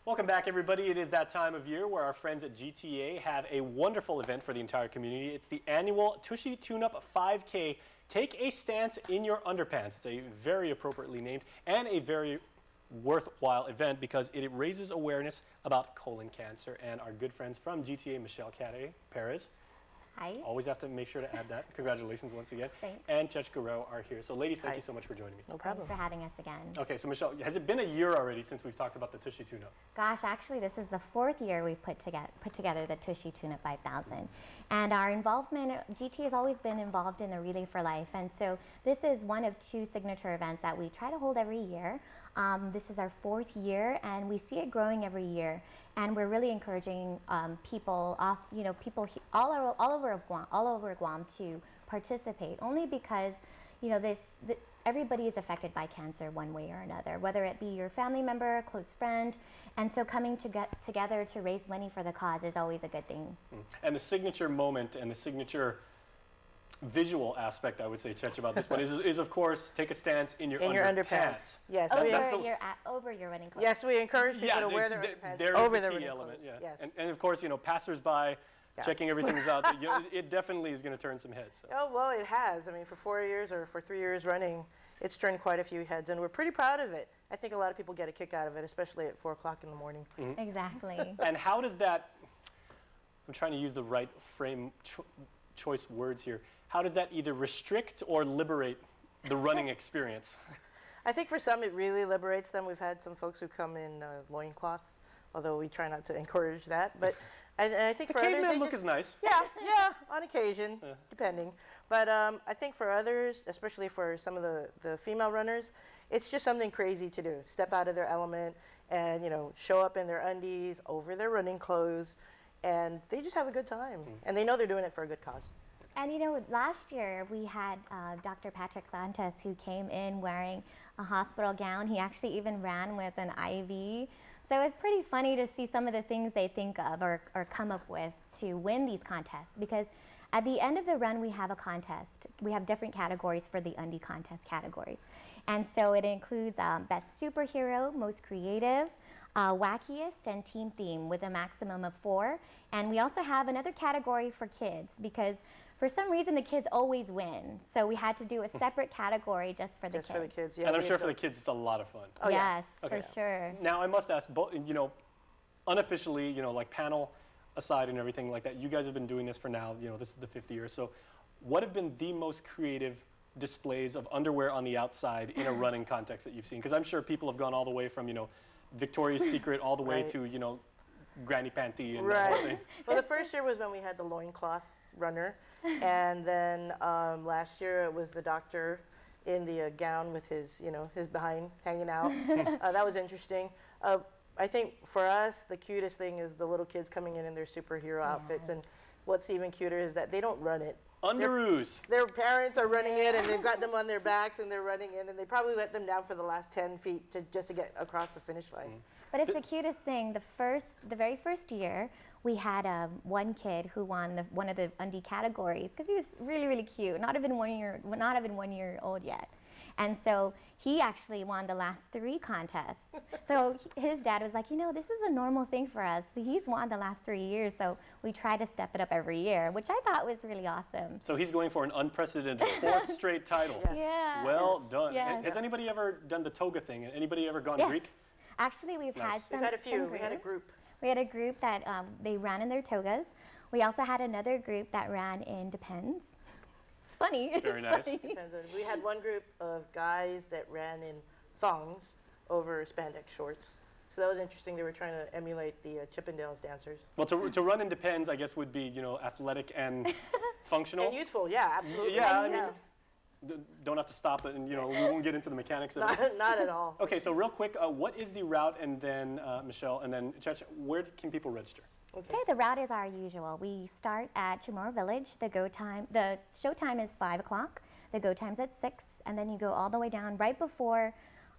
Welcome back, everybody. It is that time of year where our friends at GTA have a wonderful event for the entire community. It's the annual Tushy Tuneup 5K. Take a stance in your underpants. It's a very appropriately named and a very worthwhile event because it raises awareness about colon cancer. And our good friends from GTA, Michele, Perez. Hi. Always have to make sure to add that. Congratulations once again. Thanks. And Chech, Guerrero are here. So ladies, thank Hi. you so much for joining me. No problem. Thanks for having us again. Okay, so Michele, has it been a year already since we've talked about the Tushy Tuneup? Gosh, actually, this is the 4th year we've put together the Tushy Tuneup 5000. And our involvement, GT has always been involved in the Relay for Life. And so this is one of 2 signature events that we try to hold every year. This is our 4th year, and we see it growing every year. And we're really encouraging people all over Guam to participate, only because everybody is affected by cancer one way or another, whether it be your family member, a close friend. And so coming together to raise money for the cause is always a good thing. And the signature moment and the signature visual aspect, I would say, Chech, about this one is of course, take a stance in your underpants. Yes. Over your running clothes. Yes, we encourage people to wear their underpants over their running element. clothes. Yeah. Yes. And of course, passersby checking everything's out. It definitely is going to turn some heads. So. Oh, well, it has. I mean, for 4 years or for 3 years running, it's turned quite a few heads, and we're pretty proud of it. I think a lot of people get a kick out of it, especially at 4 o'clock in the morning. Mm-hmm. Exactly. And how does that, I'm trying to use the right choice words here, how does that either restrict or liberate the running experience? I think for some it really liberates them. We've had some folks who come in loincloth, although we try not to encourage that. But and I think for others, caveman look is nice. Yeah, on occasion, depending. But I think for others, especially for some of the female runners, it's just something crazy to do. Step out of their element and show up in their undies, over their running clothes, and they just have a good time. And they know they're doing it for a good cause. And last year we had Dr. Patrick Santos, who came in wearing a hospital gown. He actually even ran with an IV. So it's pretty funny to see some of the things they think of or come up with to win these contests, because at the end of the run we have a contest. We have different categories for the undie contest categories. And so it includes best superhero, most creative, wackiest, and team theme with a maximum of 4. And we also have another category for kids, because for some reason the kids always win. So we had to do a separate category just for the kids. For the kids, yeah. And I'm sure for the kids it's a lot of fun. Oh, yes, yeah. for sure. Now I must ask, unofficially, like panel aside and everything like that, you guys have been doing this for now, this is the 5th year. So what have been the most creative displays of underwear on the outside in a running context that you've seen? Because I'm sure people have gone all the way from, Victoria's Secret all the way to, granny panty and that whole thing. Well, the first year was when we had the loincloth runner. And then last year it was the doctor in the gown with his behind hanging out. That was interesting. I think for us, the cutest thing is the little kids coming in their superhero outfits. And what's even cuter is that they don't run it. Underoos. Their parents are running it, and they've got them on their backs, and they're running in, and they probably let them down for the last 10 feet just to get across the finish line. But it's the cutest thing. The very first year, we had one kid who won one of the undie categories because he was really, really cute. Not even 1 year old yet. And so he actually won the last 3 contests. So his dad was like, this is a normal thing for us. He's won the last 3 years, so we try to step it up every year, which I thought was really awesome. So he's going for an unprecedented 4th straight title. Yes. Yeah. Well done. Yes. Has anybody ever done the toga thing? Anybody ever gone Yes. Greek? Actually, we've had some. We've had a few. We had a groups. group. We had a group that they ran in their togas. We also had another group that ran in Depends. It's funny. Very It's nice. funny. Depends on, we had one group of guys that ran in thongs over spandex shorts. So that was interesting. They were trying to emulate the Chippendales dancers. Well, to run in Depends, I guess, would be, athletic and functional. And youthful, yeah, absolutely. Yeah, I mean, don't have to stop it, and we won't get into the mechanics of it. Not at all. Okay, so real quick, what is the route, and then Michele, and then Chech, where can people register? Okay, the route is our usual. We start at Chamorro Village. The show time is 5 o'clock. The go time's at 6, and then you go all the way down right before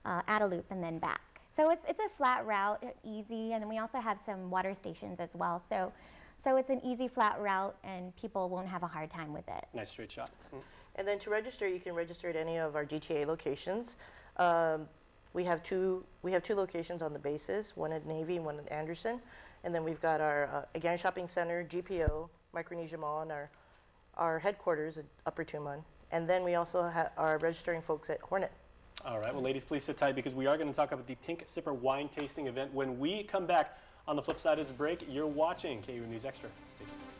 Adeloop and then back. So it's a flat route, easy, and then we also have some water stations as well. So it's an easy flat route, and people won't have a hard time with it. Nice straight shot. And then to register, you can register at any of our GTA locations. We have two locations on the bases, one at Navy and one at Anderson. And then we've got our Again Shopping Center, GPO, Micronesia Mall, and our headquarters at Upper Tumon. And then we also are registering folks at Hornet. All right, well, ladies, please sit tight because we are going to talk about the Pink Sipper wine tasting event when we come back. On the flip side of this break, you're watching KU News Extra. Stay tuned.